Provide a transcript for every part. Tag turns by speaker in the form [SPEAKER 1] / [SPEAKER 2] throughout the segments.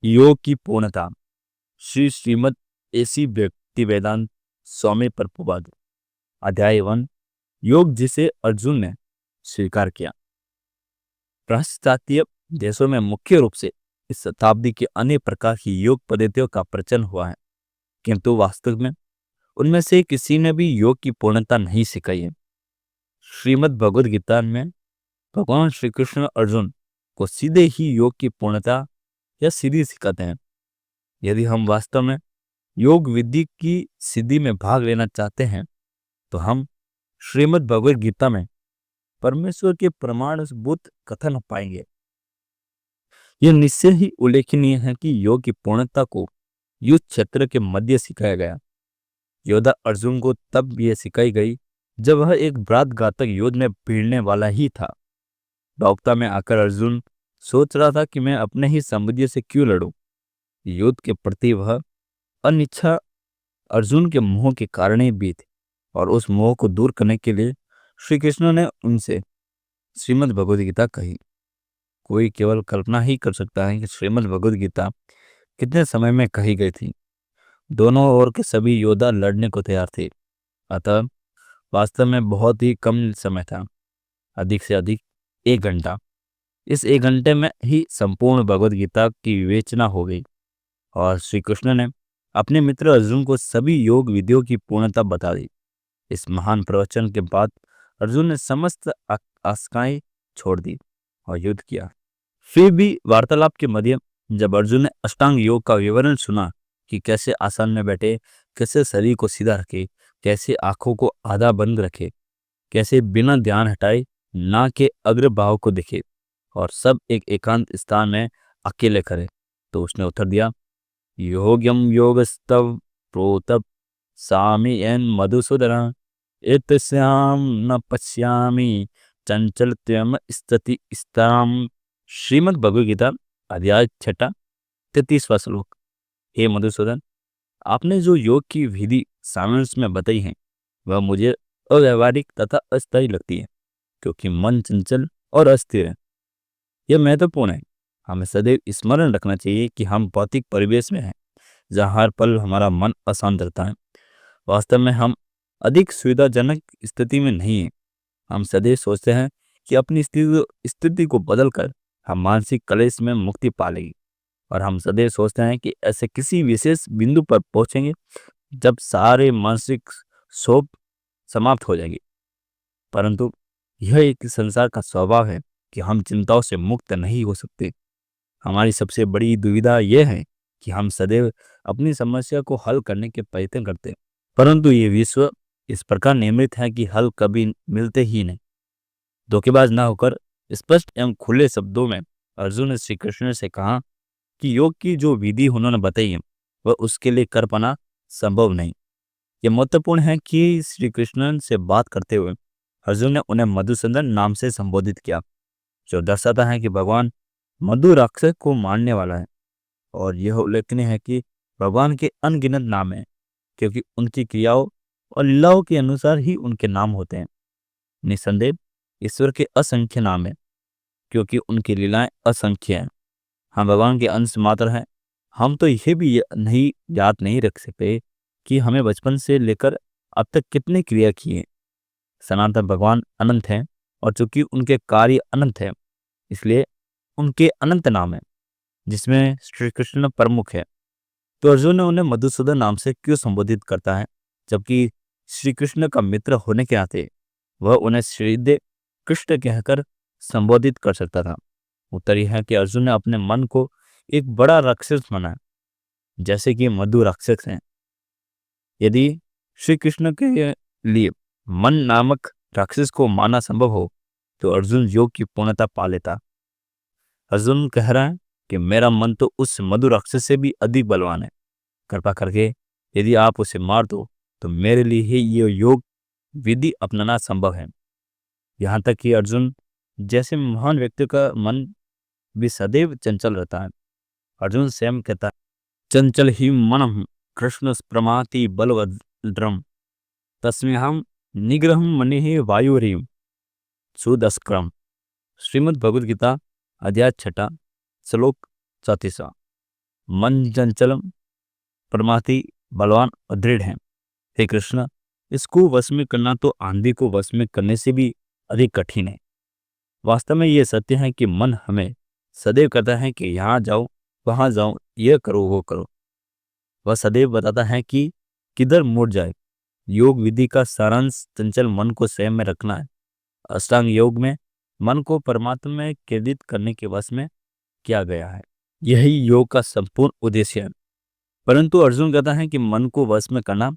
[SPEAKER 1] योग की पूर्णता। श्रीमद एसी व्यक्ति वेदांत स्वामी प्रभुपाद। अध्याय 1। योग जिसे अर्जुन ने स्वीकार किया। पाश्चात्य देशों में मुख्य रूप से इस शताब्दी के अन्य प्रकार की योग पद्धतियों का प्रचलन हुआ है, किंतु वास्तव में उनमें से किसी ने भी योग की पूर्णता नहीं सिखाई है। श्रीमद् भगवद गीता में भगवान श्री कृष्ण अर्जुन को सीधे ही योग की पूर्णता या सिद्धि सिखाते हैं। यदि हम वास्तव में योग विधि की सिद्धि में भाग लेना चाहते हैं तो हम श्रीमद् भगवद गीता में परमेश्वर के प्रमाणभूत कथन पाएंगे। यह निश्चय ही उल्लेखनीय है कि योग की पूर्णता को युद्ध क्षेत्र के मध्य सिखाया गया। योद्धा अर्जुन को तब यह सिखाई गई जब वह एक बृहद घातक युद्ध में भिड़ने वाला ही था। डॉक्टर में आकर अर्जुन सोच रहा था कि मैं अपने ही संबंधियों से क्यों लड़ूं। युद्ध के प्रति वह अनिच्छा अर्जुन के मोह के कारण ही भी थी, और उस मोह को दूर करने के लिए श्री कृष्ण ने उनसे श्रीमद् भगवद गीता कही। कोई केवल कल्पना ही कर सकता है कि श्रीमद् भगवद गीता कितने समय में कही गई थी। दोनों ओर के सभी योद्धा लड़ने को तैयार थे, अतः वास्तव में बहुत ही कम समय था, अधिक से अधिक 1 घंटा। इस 1 घंटे में ही संपूर्ण भगवद गीता की विवेचना हो गई, और श्री कृष्ण ने अपने मित्र अर्जुन को सभी योग विधियों की पूर्णता बता दी। इस महान प्रवचन के बाद अर्जुन ने समस्त आशंकाएं छोड़ दी और युद्ध किया। फिर भी वार्तालाप के मध्य जब अर्जुन ने अष्टांग योग का विवरण सुना कि कैसे आसन में बैठे, कैसे शरीर को सीधा रखे, कैसे आंखों को आधा बंद रखे, कैसे बिना ध्यान हटाए ना के अग्रभाव को देखे, और सब एक एकांत स्थान में अकेले करे, तो उसने उत्तर दिया, योग्यम योगस्तव प्रोतप सामीयन मधुसूदन एतस्याम न पश्यामि चंचलत्वम स्थिति स्ताम। श्रीमद् भगवद गीता अध्याय 6 33वां श्लोक। हे मधुसूदन, आपने जो योग की विधि सारांश में बताई है वह मुझे अव्यवहारिक तथा अस्थायी लगती है, क्योंकि मन चंचल और अस्थिर है। यह महत्वपूर्ण है। हमें सदैव स्मरण रखना चाहिए कि हम भौतिक परिवेश में हैं जहाँ हर पल हमारा मन अशांत रहता है। वास्तव में हम अधिक सुविधाजनक स्थिति में नहीं हैं। हम सदैव सोचते हैं कि अपनी स्थिति को बदलकर हम मानसिक क्लेश में मुक्ति पा लेंगे, और हम सदैव सोचते हैं कि ऐसे किसी विशेष बिंदु पर पहुंचेंगे जब सारे मानसिक क्षोभ समाप्त हो जाएंगे। परंतु यह एक संसार का स्वभाव है कि हम चिंताओं से मुक्त नहीं हो सकते। हमारी सबसे बड़ी दुविधा यह है कि हम सदैव अपनी समस्या को हल करने के प्रयत्न करते हैं, परंतु ये विश्व इस प्रकार निर्मित है कि हल कभी मिलते ही नहीं। धोखेबाज ना होकर स्पष्ट एवं खुले शब्दों में अर्जुन ने श्री कृष्ण से कहा कि योग की जो विधि उन्होंने बताई है वह उसके लिए कर पाना संभव नहीं। यह महत्वपूर्ण है कि श्री कृष्ण से बात करते हुए अर्जुन ने उन्हें मधुसूदन नाम से संबोधित किया, जो दर्शाता है कि भगवान मधु राक्षस को मारने वाला है। और यह उल्लेखनीय है कि भगवान के अनगिनत नाम हैं, क्योंकि उनकी क्रियाओं और लीलाओं के अनुसार ही उनके नाम होते हैं। निसंदेह ईश्वर के असंख्य नाम हैं, क्योंकि उनकी लीलाएं असंख्य हैं। हम भगवान के अंश मात्र हैं। हम तो यह भी नहीं याद नहीं रख सकते कि हमें बचपन से लेकर अब तक कितने क्रिया किए। सनातन भगवान अनंत हैं, और चूंकि उनके कार्य अनंत हैं इसलिए उनके अनंत नाम हैं, जिसमें श्री कृष्ण प्रमुख है। तो अर्जुन ने उन्हें मधुसूदन नाम से क्यों संबोधित करता है, जबकि श्री कृष्ण का मित्र होने के नाते वह उन्हें श्रीदेव कृष्ण कहकर संबोधित कर सकता था। उत्तर यह है कि अर्जुन ने अपने मन को एक बड़ा राक्षस माना, जैसे कि मधु राक्षस हैं। यदि श्री कृष्ण के लिए मन नामक राक्षस को मारना संभव हो तो अर्जुन योग की पूर्णता पा लेता। अर्जुन कह रहा है कि मेरा मन तो उस मधु राक्षस से भी अधिक बलवान है। कृपा करके यदि आप उसे मार दो तो मेरे लिए ही ये योग विधि अपनाना संभव है। यहाँ तक कि अर्जुन जैसे महान व्यक्ति का मन भी सदैव चंचल रहता है। अर्जुन स्वयं कहता है, चंचल ही मनम कृष्ण प्रमाति बलवद्रम तस्मेहम निग्रहम मनि वायुरीम सुदस्क्रम। श्रीमद् भगवद गीता अध्याय 6 श्लोक 34। मन चंचलम परमाति बलवान और दृढ़ है। हे कृष्ण, इसको वश में करना तो आंधी को वश में करने से भी अधिक कठिन है। वास्तव में ये सत्य है कि मन हमें सदैव कहता है कि यहाँ जाओ, वहां जाओ, ये करो, वो करो। वह सदैव बताता है कि किधर मुड़ जाए। योग विधि का सारांश चंचल मन को संयम में रखना है। अष्टांग योग में मन को परमात्मा में केंद्रित करने के वश में किया गया है। यही योग का संपूर्ण उद्देश्य है। परंतु अर्जुन कहता है कि मन को वश में करना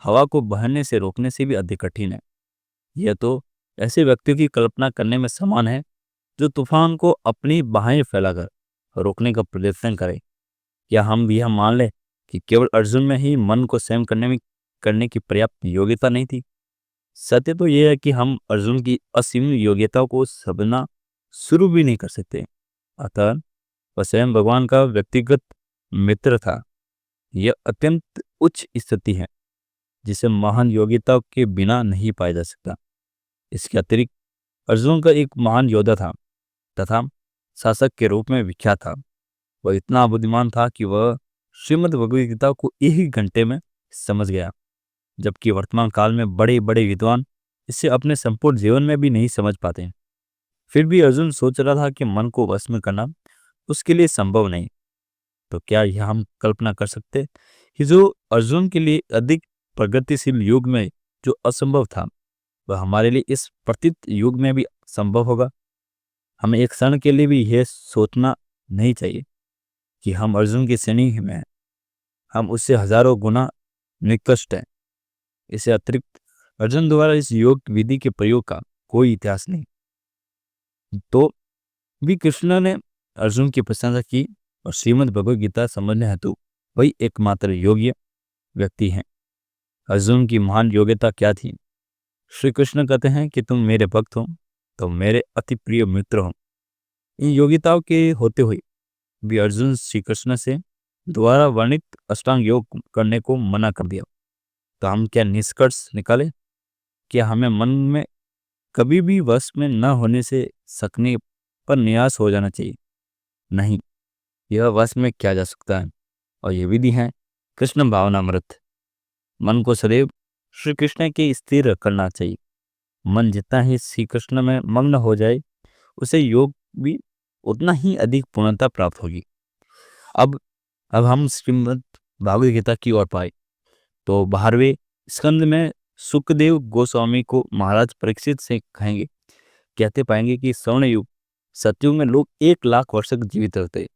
[SPEAKER 1] हवा को बहने से रोकने से भी अधिक कठिन है। यह तो ऐसे व्यक्तियों की कल्पना करने में समान है जो तूफान को अपनी बाहें फैलाकर रोकने का प्रयत्न करे। क्या हम यह मान लें कि केवल अर्जुन में ही मन को संयम करने की पर्याप्त योग्यता नहीं थी? सत्य तो यह है कि हम अर्जुन की असीम योग्यता को समझना शुरू भी नहीं कर सकते। अतः वह स्वयं भगवान का व्यक्तिगत मित्र था। यह अत्यंत उच्च स्थिति है जिसे महान योग्यता के बिना नहीं पाया जा सकता। इसके अतिरिक्त अर्जुन का एक महान योद्धा था तथा शासक के रूप में विख्यात था। वह इतना बुद्धिमान था कि वह श्रीमद् भगवद गीता को एक ही घंटे में समझ गया, जबकि वर्तमान काल में बड़े बड़े विद्वान इसे अपने संपूर्ण जीवन में भी नहीं समझ पाते। फिर भी अर्जुन सोच रहा था कि मन को वश में करना उसके लिए संभव नहीं। तो क्या यह हम कल्पना कर सकते कि जो अर्जुन के लिए अधिक प्रगतिशील युग में जो असंभव था वह हमारे लिए इस प्रतीत युग में भी संभव होगा? हमें एक क्षण के लिए भी यह सोचना नहीं चाहिए कि हम अर्जुन की श्रेणी में हैं। हम उससे हजारों गुना निकृष्ट हैं। इससे अतिरिक्त अर्जुन द्वारा इस योग विधि के प्रयोग का कोई इतिहास नहीं। तो भी कृष्ण ने अर्जुन की प्रशंसा की और श्रीमद् भगवद गीता समझने हेतु वही एकमात्र योग्य व्यक्ति हैं। अर्जुन की महान योग्यता क्या थी? श्री कृष्ण कहते हैं कि तुम मेरे भक्त हो तो मेरे अति प्रिय मित्र हो। इन योग्यताओं के होते हुए भी अर्जुन श्री कृष्ण से द्वारा वर्णित अष्टांग योग करने को मना कर दिया। तो हम क्या निष्कर्ष निकाले? क्या हमें मन में कभी भी वश में न होने से सकने पर निराश हो जाना चाहिए? नहीं, यह वश में किया जा सकता है और यह विधि है कृष्ण भावनामृत। मन को सदैव श्री कृष्ण के स्थिर करना चाहिए। मन जितना ही श्री कृष्ण में मग्न हो जाए उसे योग भी उतना ही अधिक पूर्णता प्राप्त होगी। अब हम श्रीमद् भागवत गीता की ओर पाए तो 12वें स्कंद में सुखदेव गोस्वामी को महाराज परीक्षित से कहते पाएंगे कि स्वर्ण युग सतयुग में लोग 1 लाख वर्ष तक जीवित रहते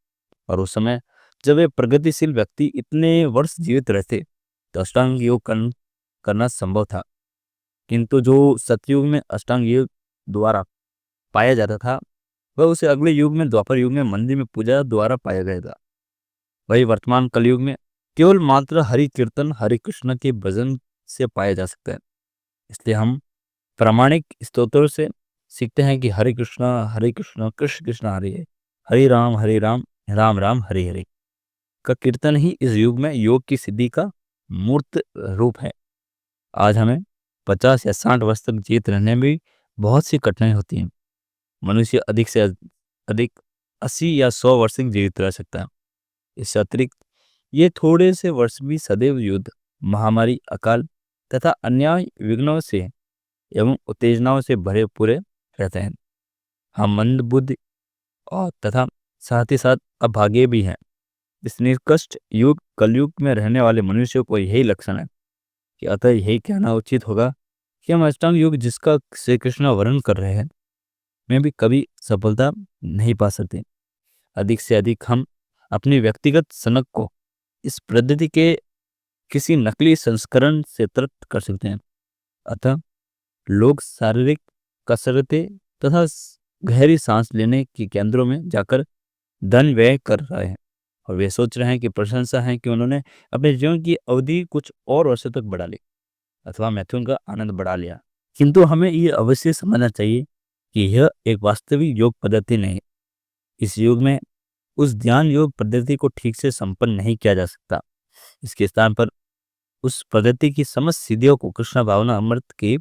[SPEAKER 1] और उस समय जब वे प्रगतिशील व्यक्ति इतने वर्ष जीवित रहते तो अष्टांग योग करना संभव था। किंतु जो सतयुग में अष्टांग योग द्वारा पाया जाता था वह उसे अगले युग में द्वापर युग में मंदिर में पूजा द्वारा पाया गया था। वही वर्तमान कलयुग में केवल मात्र हरि कीर्तन हरि कृष्ण के भजन से पाया जा सकता है। इसलिए हम प्रामाणिक स्तोत्रों से सीखते हैं कि हरे कृष्ण कृष्ण कृष्ण हरे राम राम राम हरे हरे का कीर्तन ही इस युग में योग की सिद्धि का मूर्त रूप है। आज हमें 50 या 60 वर्ष तक जीवित रहने में भी बहुत सी कठिनाई होती हैं। मनुष्य अधिक से अधिक 80 या 100 वर्ष तक जीवित रह सकता है। इससे अतिरिक्त ये थोड़े से वर्ष भी सदैव युद्ध, महामारी, अकाल तथा अन्य विघ्नों से एवं उत्तेजनाओं से भरे पूरे रहते हैं। हम मंद बुद्धि और तथा साथ ही साथ अभागे भी हैं। इस निकृष्ट युग कलयुग में रहने वाले मनुष्यों को यही लक्षण है कि अतः यही कहना उचित होगा कि हम अष्टांग युग जिसका श्री कृष्ण वर्णन कर रहे हैं में भी कभी सफलता नहीं पा सकते। अधिक से अधिक हम अपनी व्यक्तिगत सनक को इस पद्धति के किसी नकली संस्करण से तृप्त कर सकते हैं। अतः लोग शारीरिक कसरतें तथा गहरी सांस लेने के केंद्रों में जाकर धन व्यय कर रहे हैं और वे सोच रहे हैं कि प्रशंसा है कि उन्होंने अपने जीवन की अवधि कुछ और वर्षों तक बढ़ा ली अथवा मैथुन का आनंद बढ़ा लिया। किंतु हमें ये अवश्य समझना चाहिए कि यह एक वास्तविक योग पद्धति नहीं। इस युग में उस ध्यान योग पद्धति को ठीक से संपन्न नहीं किया जा सकता। इसके स्थान पर उस पद्धति की समस्त सिद्धियों को कृष्ण भावना अमृत की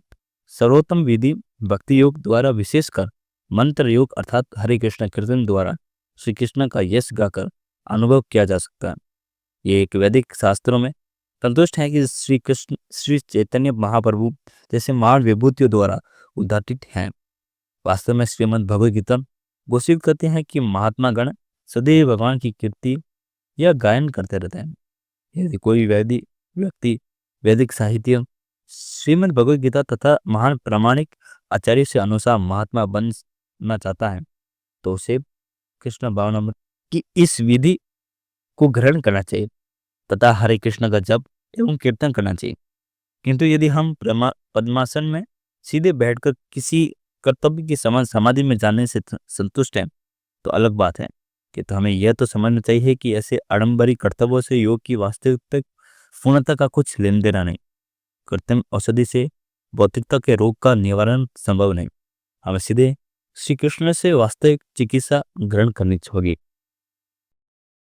[SPEAKER 1] सर्वोत्तम विधि भक्ति योग द्वारा विशेषकर मंत्र योग अर्थात हरे कृष्ण कीर्तन द्वारा श्री कृष्ण का यश गाकर अनुभव किया जा सकता है। ये एक वैदिक शास्त्रों में संतुष्ट है कि श्री कृष्ण श्री चैतन्य महाप्रभु जैसे महान विभूतियों द्वारा उद्घाटित हैं। वास्तव में श्रीमद् भगवद गीता घोषित करते हैं कि महात्मा गण सदैव भगवान की कीर्ति या गायन करते रहते हैं। यदि कोई वैदिक व्यक्ति वैदिक साहित्य श्रीमद् भगवद गीता तथा महान प्रामाणिक आचार्य से अनुसार महात्मा बनना चाहता है तो उसे कृष्ण भावनामृत की इस विधि को ग्रहण करना चाहिए तथा हरे कृष्ण का जप एवं कीर्तन करना चाहिए। किंतु यदि हम पद्मासन में सीधे बैठकर किसी कर्तव्य की समान समाधि में जाने से संतुष्ट हैं तो अलग बात है। कि तो हमें यह तो समझना चाहिए कि ऐसे आडंबरी कर्तव्यों से योग की वास्तविकता पूर्णता का कुछ लेन देना नहीं। कृत्रिम औषधि से भौतिकता के रोग का निवारण संभव नहीं। हमें सीधे श्री कृष्ण से वास्तविक चिकित्सा ग्रहण करनी होगी।